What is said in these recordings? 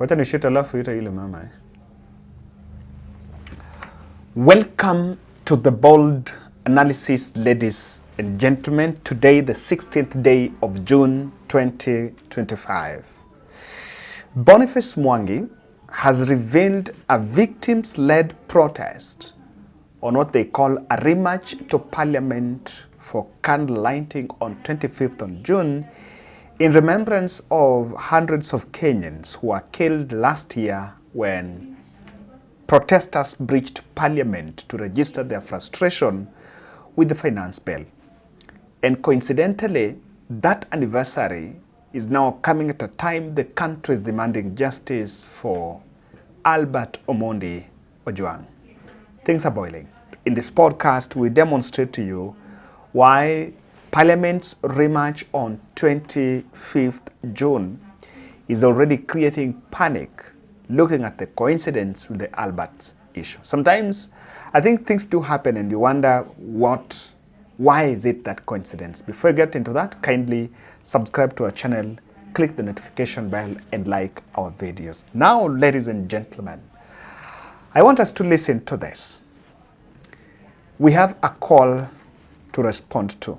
Wacha nishite alafu ita ile mama. Welcome to the bold analysis, ladies and gentlemen. Today, the 16th day of June 2025. Boniface Mwangi has revealed a victims-led protest on what they call a rematch to Parliament for candle lighting on 25th of June in remembrance of hundreds of Kenyans who were killed last year when protesters breached Parliament to register their frustration with the finance bill. And coincidentally, that anniversary is now coming at a time the country is demanding justice for Albert Omondi Ojang. Things are boiling. In this podcast, we demonstrate to you why Parliament's rematch on 25th June is already creating panic, looking at the coincidence with the Albert issue. Sometimes I think things do happen and you wonder why is it that coincidence? Before we get into that, kindly subscribe to our channel, click the notification bell and like our videos. Now, ladies and gentlemen, I want us to listen to this. We have a call to respond to.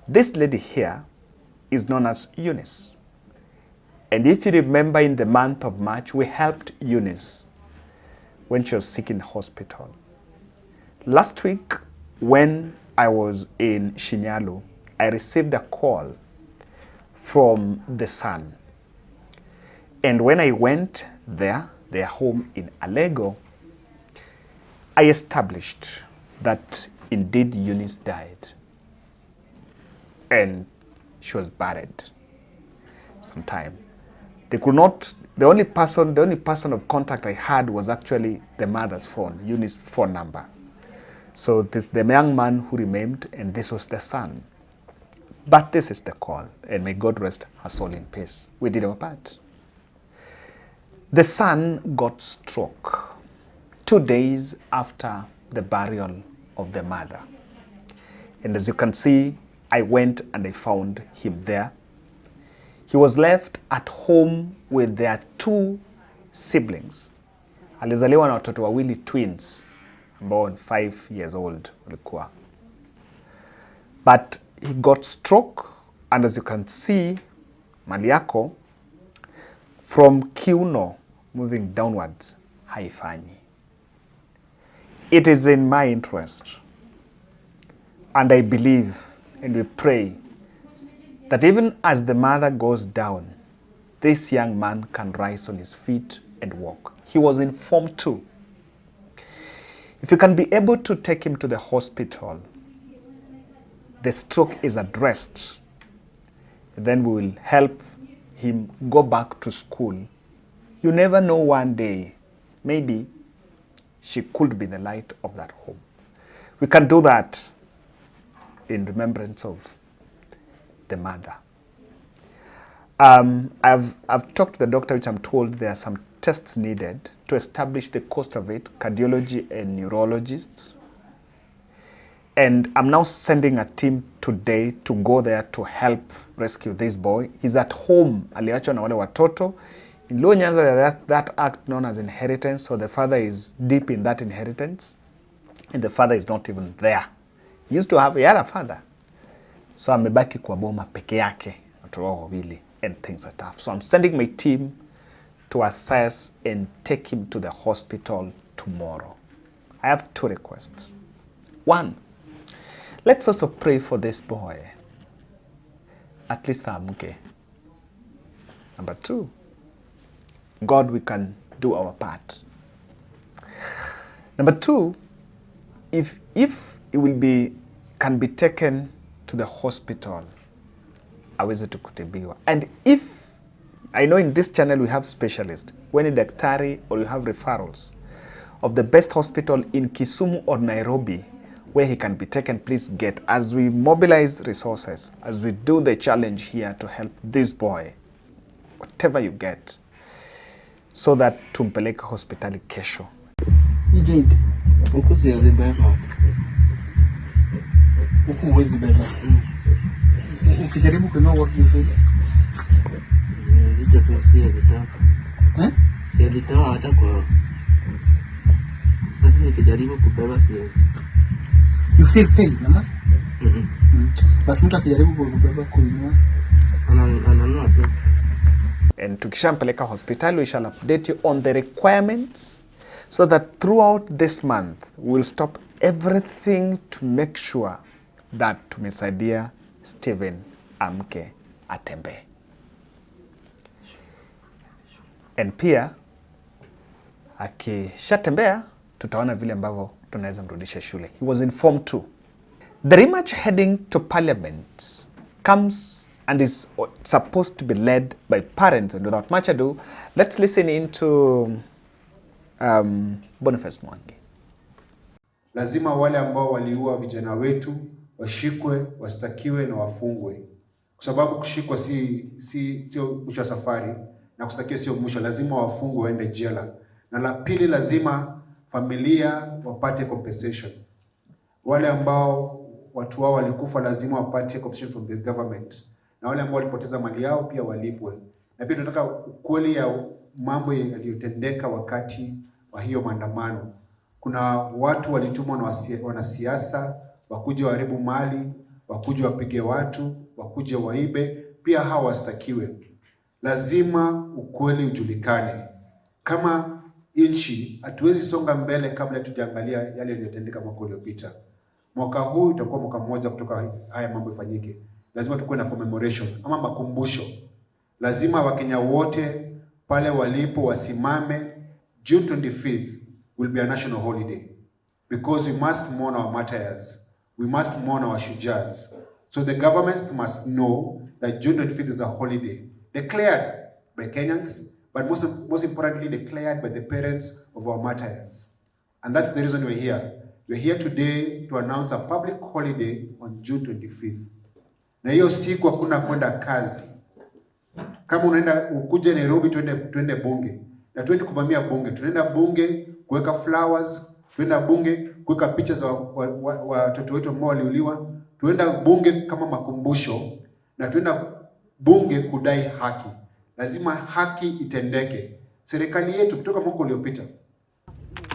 This lady here is known as Eunice. And if you remember, in the month of March, we helped Eunice when she was sick in the hospital. Last week, when I was in Shinyalu, I received a call from the son. And when I went there, their home in Alego, I established that indeed Eunice died. And she was buried sometime. They could not, the only person of contact I had was actually the mother's phone, Eunice's phone number. So this the young man who remained, and this was the son. But this is the call, and may God rest her soul in peace. We did our part. The son got stroke 2 days after the burial of the mother. And as you can see, I went and I found him there. He was left at home with their 2 siblings. Alizaliwa na watoto wawili, twins, ambao 5 years old walikuwa. But he got stroke, and as you can see, mali yako from kiuno moving downwards haifanyi. It is in my interest, and I believe and we pray that even as the mother goes down, this young man can rise on his feet and walk. He was informed too. If you can be able to take him to the hospital, the stroke is addressed, then we will help him go back to school. You never know, one day, maybe she could be the light of that home. We can do that in remembrance of the mother. I've talked to the doctor, which I'm told there are some tests needed to establish the cost of it, cardiology and neurologists. And I'm now sending a team today to go there to help rescue this boy. He's at home, aliachwa na wale watoto. In Luo Nyanza, there's that act known as inheritance, so the father is deep in that inheritance, and the father is not even there. He used to have, he had a father. So amebaki kwa boma peke yake, watoto wao wawili, and things are tough. So I'm sending my team to assess and take him to the hospital tomorrow. I have 2 requests. 1, let's also pray for this boy. At least amke. Number 2, God, we can do our part. Number 2, if it can be taken to the hospital, aweze tu kutibiwa. And if, I know in this channel we have specialists, when in daktari or you have referrals of the best hospital in Kisumu or Nairobi where he can be taken, please get, as we mobilize resources, as we do the challenge here to help this boy, whatever you get, so that tumpeleke hospitali kesho. Ukijaribu kunao work vizuri si alitaka. Si alitaka hata kwa. Basi nikijaribu kubeba siwezi. You feel pain, mama? Basi mtu akijaribu kubeba kuinua ananua tu. And tukishampeleka hospitali, we shall update you on the requirements so that throughout this month we'll stop everything to make sure that tumesaidia Stephen amke atembe. And pia akishatembea tutaona vile ambavyo tunaweza mrudisha shule. He was informed too. The rematch heading to parliament comes and is supposed to be led by parents. And without much ado, let's listen into Boniface Mwangi. Lazima wale ambao waliua vijana wetu washikwe, wastakiwe na wafungwe. Kwa sababu kushikwa sio mwisho wa safari na kustakiwa sio mwisho, lazima wafungwe waende jela. Na la pili, lazima familia wapate compensation. Wale ambao watu wao walikufa lazima wapate compensation from the government. Na wale ambao walipoteza mali yao pia walipwe. Na pia tunataka ukweli ya mambo yaliyotendeka wakati wa hiyo maandamano. Kuna watu walitumwa na wanasiasa wakuja waharibu mali, wakuja wapige watu, wakuja waibe, pia hao wastakiwe. Lazima ukweli ujulikane. Kama nchi hatuwezi songa mbele kabla tujaangalia yale yaliyotendeka mwaka uliopita. Mwaka huu itakuwa mwaka mmoja kutoka haya mambo ifanyike. Lazima tukue na commemoration ama makumbusho. Lazima Wakenya wote pale walipo wasimame. June 25th will be a national holiday because we must mourn our martyrs. We must mourn our shujaz. So the governments must know that June 25th is a holiday declared by Kenyans, but most importantly declared by the parents of our martyrs. And that's the reason we're here. We're here today to announce a public holiday on June 25th. Na hiyo siku hakuna kwenda kazi. Kama unaenda ukuje Nairobi tuende bunge. Na tuende kuvamia bunge. Tunaenda bunge kuweka flowers, tunaenda bunge kuweka picha za watoto wetu ambao waliuliwa. Tunaenda bunge kama makumbusho na tunaenda bunge kudai haki. Lazima haki itendeke. Serikali yetu kutoka mwaka uliopita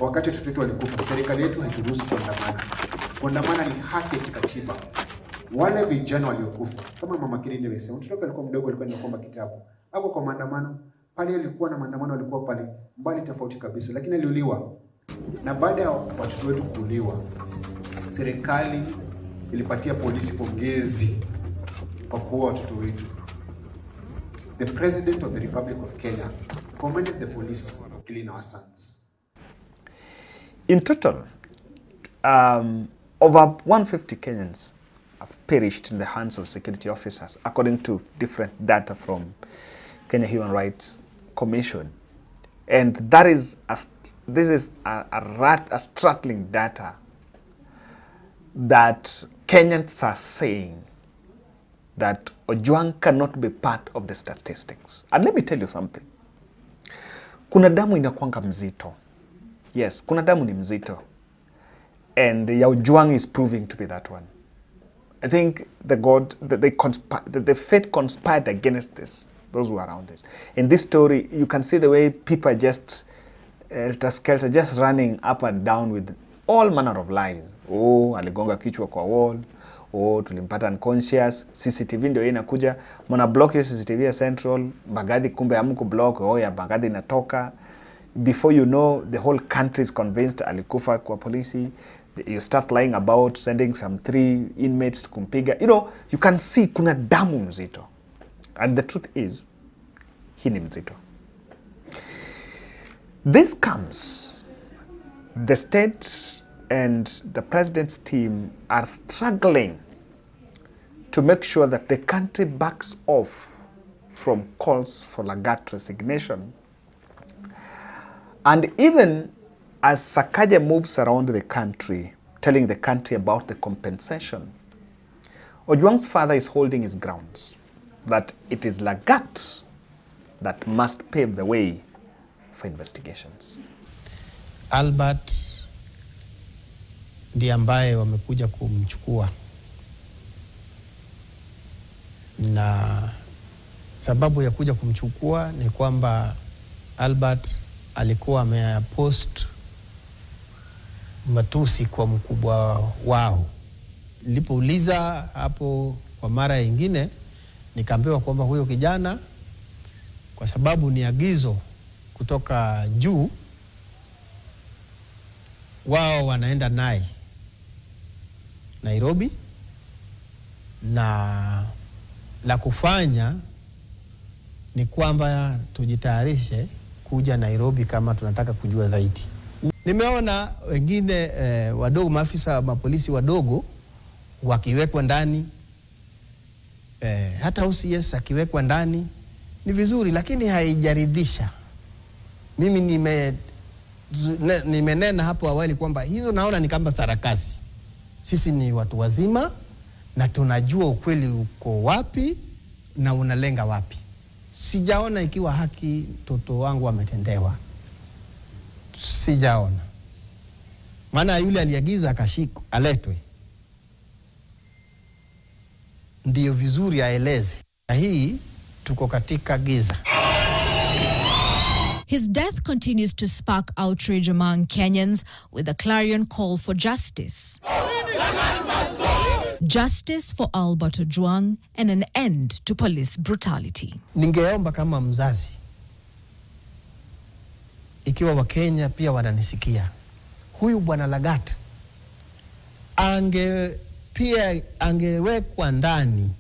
wakati watoto wetu walikufa, serikali yetu haituruhusu kuandamana. Kuandamana ni haki ya kikatiba. Wale vijana waliokufa kama mama Kirinde amesema, mtoto alikuwa mdogo, alikuwa anaomba kitabu. Hapo kwa maandamano, pale alikuwa na maandamano, alikuwa pale mbali tofauti kabisa, lakini aliuliwa. Na baada ya watoto wetu kuuliwa, serikali ilipatia polisi pongezi kwa kuua watoto wetu. The President of the Republic of Kenya commended the police for killing our sons. In total, over 150 Kenyans have perished in the hands of security officers, according to different data from Kenya Human Rights Commission. And that is this is a startling data that Kenyans are saying that Ojang cannot be part of the statistics. And let me tell you something. Kuna damu inakuanga mzito. Yes, kuna damu ni mzito. And ya Ojang is proving to be that one. I think the fate conspired against this, those who are around this. In this story, you can see the way people are just just running up and down with all manner of lies. Oh, aligonga kichwa kwa wall. Oh, tulimpata unconscious. CCTV ndio inakuja. Mwana block hiyo CCTV ya Central. Bagadi kumbe hamko block. Oh, ya Bagadi inatoka. Before you know, the whole country is convinced alikufa kwa polisi. You start lying about sending some 3 inmates to kumpiga. You know, you can see kuna damu mzito. And the truth is, hii ni mzito. This comes, the state and the president's team are struggling to make sure that the country backs off from calls for Lagat resignation. And even as Sakaja moves around the country, telling the country about the compensation, Ojwang's father is holding his grounds that it is Lagat that must pave the way for investigations. Albert ndiye ambaye wamekuja kumchukua, na Sababu ya kuja kumchukua ni kwamba Albert alikuwa amepost matusi kwa mkubwa wao. Nilipouliza hapo kwa mara nyingine, nikaambiwa kwamba huyo kijana, kwa sababu ni agizo kutoka juu, wao wanaenda naye Nairobi, na la kufanya ni kwamba tujitayarishe kuja Nairobi kama tunataka kujua zaidi. Nimeona wengine wadogo, maafisa wa mapolisi wadogo wakiwekwa ndani, hata OCS akiwekwa ndani ni vizuri, lakini haijaridhisha. Mimi nimenena hapo awali kwamba hizo naona ni kama sarakasi. Sisi ni watu wazima na tunajua ukweli uko wapi na unalenga wapi. Sijaona ikiwa haki mtoto wangu ametendewa. Sijaona. Maana yule aliagiza akashikwa, aletwe, ndiyo vizuri aeleze. Na hii tuko katika giza. His death continues to spark outrage among Kenyans with a clarion call for justice. Justice for Albert Ojang and an end to police brutality. Ningeomba kama mzazi, ikiwa Wakenya pia wananisikia, huyu bwana Lagat angewekwa ndani.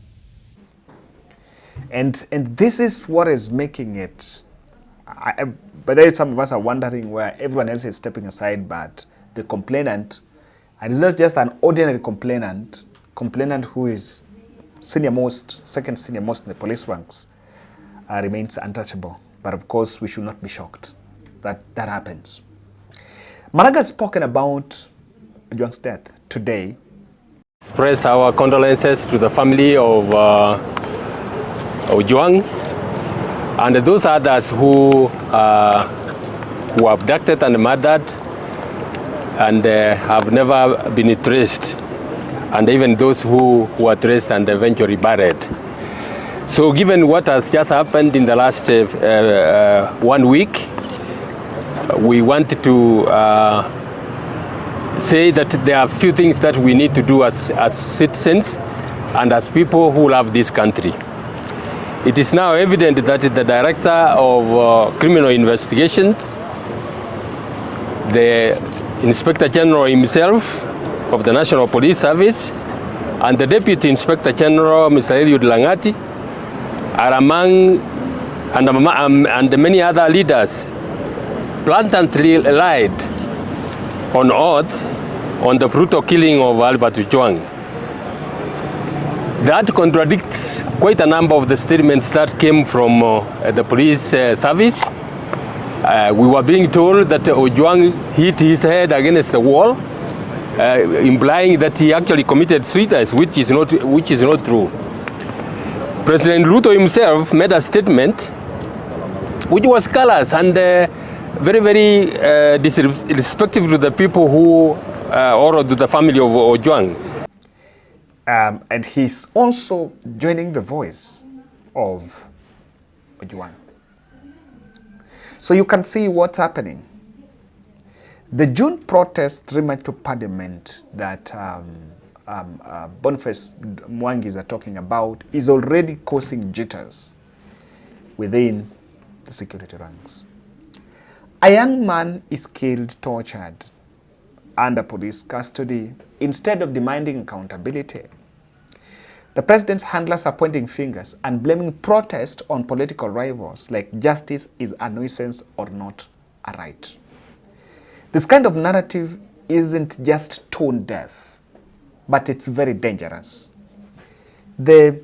And this is what is making it. But there is some of us are wondering where everyone else is stepping aside, but the complainant, and it's not just an ordinary complainant who is second senior most in the police ranks, remains untouchable. But of course, we should not be shocked that that happens. Maraga has spoken about Ojang's death today. Express our condolences to the family of Ojang and those others who were abducted and murdered and have never been traced, and even those who were traced and eventually buried. So given what has just happened in the last 1 week, we want to say that there are a few things that we need to do as citizens and as people who love this country. It is now evident that the Director of Criminal Investigations, the Inspector General himself of the National Police Service, and the Deputy Inspector General, Mr. Lagat, are among and many other leaders blatantly lied on oath on the brutal killing of Albert Ojang. That contradicts quite a number of the statements that came from the police service. We were being told that Ojang hit his head against the wall, implying that he actually committed suicide, which is not true. President Ruto himself made a statement which was callous and very, very disrespectful to the people who, or to the family of Ojang. And he's also joining the voice of Ojang. So you can see what's happening. The June protest rematch to parliament that Boniface Mwangis are talking about is already causing jitters within the security ranks. A young man is killed, tortured, under police custody instead of demanding accountability. The president's handlers are pointing fingers and blaming protest on political rivals like justice is a nuisance or not a right. This kind of narrative isn't just tone deaf, but it's very dangerous. The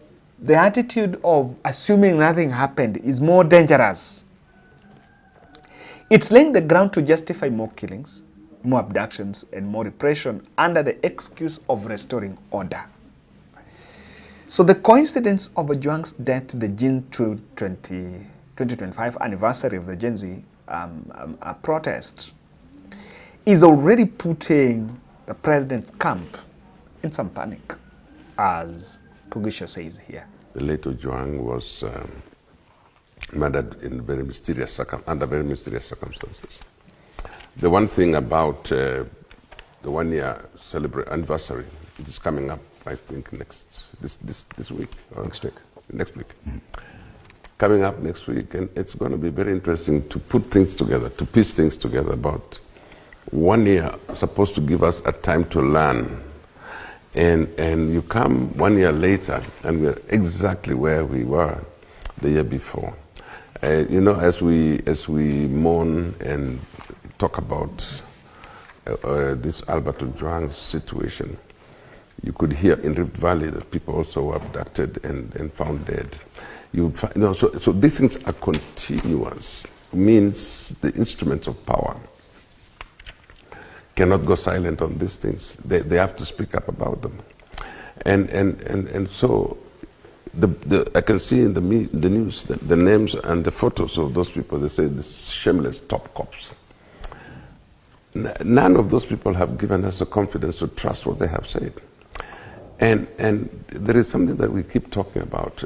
attitude of assuming nothing happened is more dangerous. It's laying the ground to justify more killings, more abductions, and more repression under the excuse of restoring order. So the coincidence of Ojang's death to the June 2025 anniversary of the Gen Z protest is already putting the president's camp in some panic, as Pugisha says here. The late Ojang was murdered in under very mysterious circumstances. The one thing about the 1 year anniversary, it is coming up, I think, this week. Next week. Mm-hmm. Coming up next week, and it's going to be very interesting to put things together, to piece things together about 1 year supposed to give us a time to learn. And you come 1 year later, and we're exactly where we were the year before. As we mourn and talk about this Albert Ojang's situation, you could hear in Rift Valley that people also were abducted and found dead. So these things are continuous. Means the instruments of power cannot go silent on these things. They have to speak up about them. And so I can see in the news the names and the photos of those people. They say the shameless top cops. None of those people have given us the confidence to trust what they have said. And there is something that we keep talking about,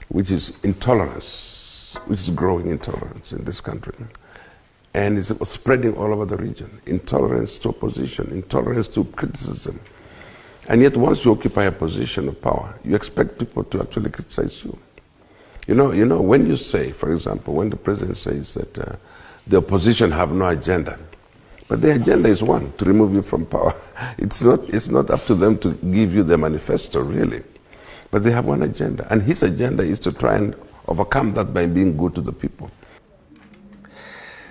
which is intolerance, which is growing intolerance in this country. And it's spreading all over the region. Intolerance to opposition, intolerance to criticism. And yet once you occupy a position of power, you expect people to actually criticize you. You know, when you say, for example, when the president says that the opposition have no agenda, but the agenda is one, to remove you from power. It's not up to them to give you the manifesto, really. But they have one agenda, and his agenda is to try and overcome that by being good to the people.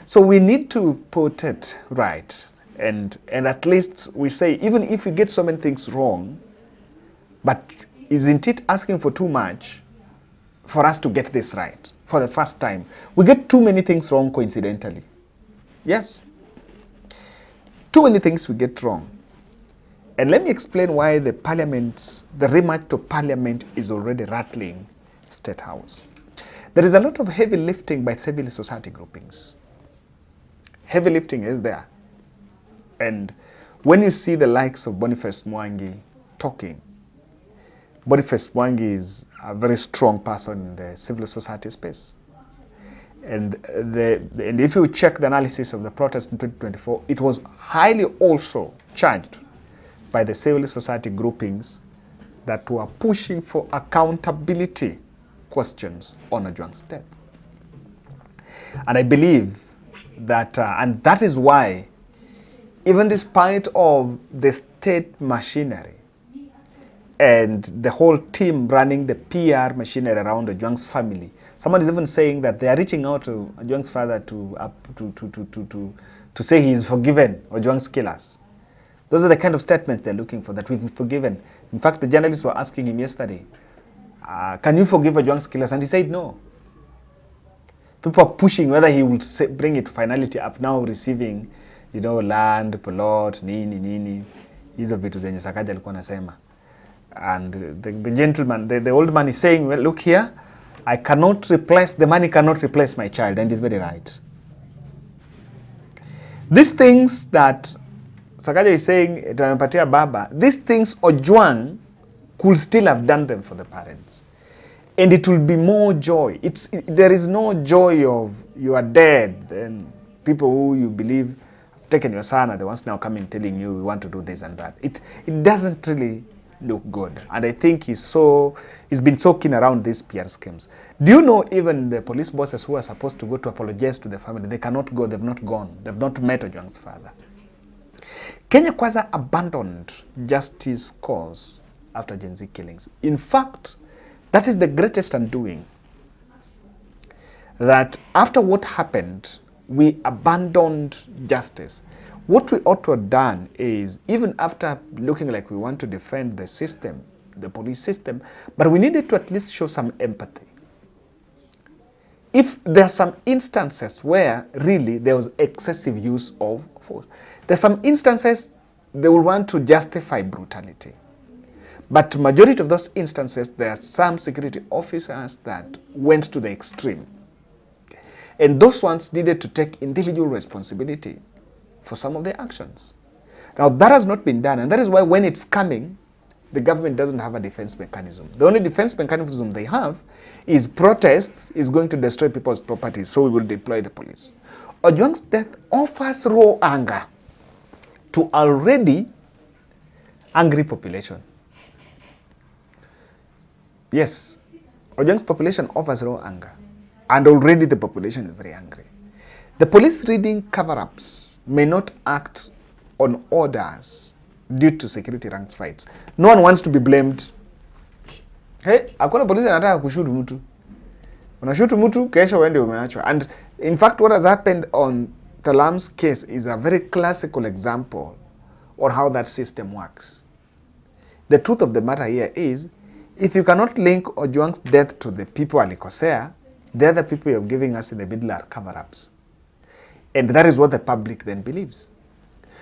So we need to put it right, and at least we say, even if we get so many things wrong, but isn't it asking for too much for us to get this right for the first time? We get too many things wrong coincidentally. Yes. Too many things we get wrong. And let me explain why the rematch to parliament is already rattling State House. There is a lot of heavy lifting by civil society groupings. Heavy lifting is there. And when you see the likes of Boniface Mwangi talking, Boniface Mwangi is a very strong person in the civil society space. And if you check the analysis of the protest in 2024, it was highly also charged by the civil society groupings that were pushing for accountability questions on Ojang's death. And I believe that, and that is why, even despite of the state machinery and the whole team running the PR machinery around Ojang's family, someone is even saying that they are reaching out to Ojang's father to say he is forgiven Ojang's killers. Those are the kind of statements they're looking for, that we've been forgiven. In fact, the journalists were asking him yesterday, can you forgive Ojang's killers? And he said no. People are pushing whether he will bring it to finality of now receiving, land, plot, nini. Hizo vitu zenye Sakaja alikuwa anasema. And the gentleman, the old man is saying, well, look here, the money cannot replace my child, and he's very right. These things that Sakaja is saying, Baba, these things Ojang could still have done them for the parents. And it will be more joy. There is no joy of you are dead, and people who you believe have taken your son are the ones now coming telling you we want to do this and that. It doesn't really look good. And I think he's been so keen around these PR schemes. Do you know even the police bosses who are supposed to go to apologize to the family, they cannot go, they've not gone, they've not met Ojang's father. Kenya Kwanza abandoned justice cause after Gen Z killings. In fact, that is the greatest undoing. That after what happened, we abandoned justice. What we ought to have done is, even after looking like we want to defend the system, the police system, but we needed to at least show some empathy. If there are some instances where really there was excessive use of force, there's some instances they will want to justify brutality. But majority of those instances, there are some security officers that went to the extreme. And those ones needed to take individual responsibility for some of their actions. Now, that has not been done, and that is why when it's coming, the government doesn't have a defense mechanism. The only defense mechanism they have is protests is going to destroy people's properties, so we will deploy the police. Ojang's death offers raw anger to already angry population. Yes, Ojang's population offers raw anger, and already the population is very angry. The police reading cover-ups may not act on orders due to security ranks fights. No one wants to be blamed. Hey, hakuna polisi anataka kushutu mtu. Unashutu mtu, kesho wende umeachwa. And in fact, what has happened on Talam's case is a very classical example on how that system works. The truth of the matter here is, if you cannot link Ojwang's death to the people alikosea, the other people you're giving us in the middle are cover-ups. And that is what the public then believes.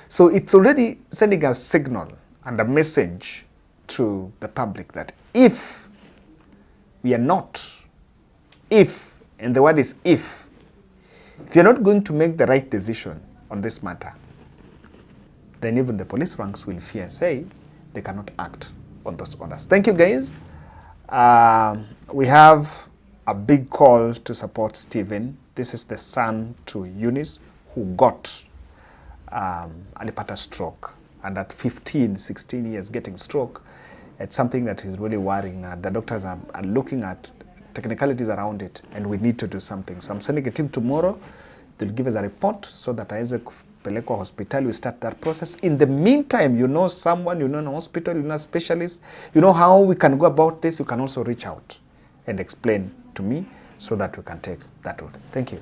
So it's already sending a signal and a message to the public that if we are not, and the word is if you're not going to make the right decision on this matter, then even the police ranks will fear say they cannot act on those orders. Thank you, guys. We have a big call to support Stephen. This is the son to Eunice who got alipata stroke, and at 15, 16 years getting stroke, it's something that is really worrying. The doctors are looking at technicalities around it, and we need to do something. So I'm sending a team tomorrow. They'll give us a report so that aweze kupelekwa hospital. We start that process. In the meantime, you know someone, you know a hospital, you know a specialist, you know how we can go about this. You can also reach out and explain to me so that we can take that route. Thank you.